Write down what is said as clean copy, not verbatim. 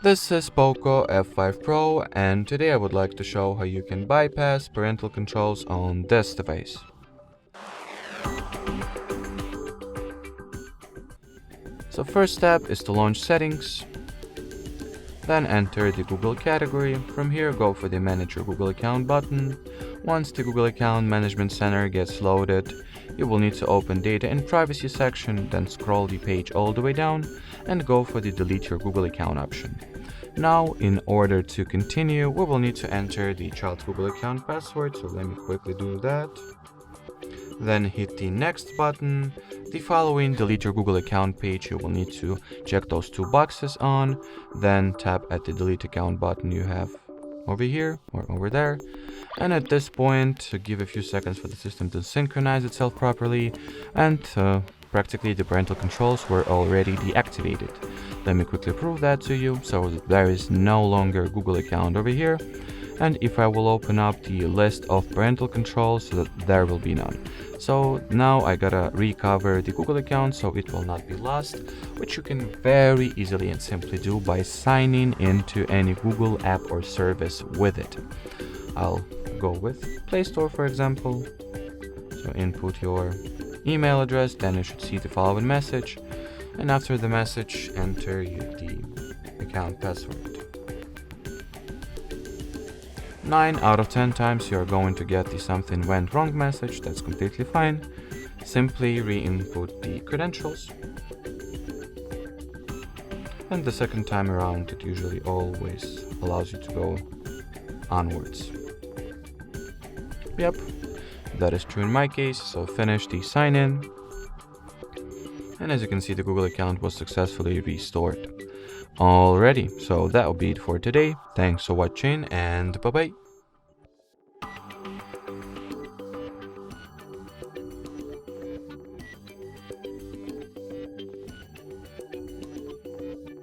This is POCO F5 Pro, and today I would like to show how you can bypass parental controls on this device. So first step is to launch settings, then enter the Google category. From here go for the Manage Your Google Account button. Once the Google Account Management Center gets loaded, you will need to open Data and Privacy section, then scroll the page all the way down and go for the Delete Your Google Account option. Now, in order to continue, we will need to enter the child's Google account password, so let me quickly do that. Then hit the Next button. The following Delete Your Google Account page, you will need to check those two boxes on, then tap at the Delete Account button you have over here or over there. And at this point, give a few seconds for the system to synchronize itself properly, and practically the parental controls were already deactivated. Let me quickly prove that to you. So there is no longer a Google account over here, and if I will open up the list of parental controls, there will be none. So now I gotta recover the Google account so it will not be lost, which you can very easily and simply do by signing into any Google app or service with it. I'll go with Play Store, for example. So input your email address, then you should see the following message, and after the message enter the account password. 9 out of 10 times you are going to get the something went wrong message. That's completely fine. Simply re-input the credentials, and the second time around it usually always allows you to go onwards. Yep, that is true in my case. So finish the sign in, and as you can see, the Google account was successfully restored. Alrighty, so that will be it for today. Thanks for watching, and bye bye.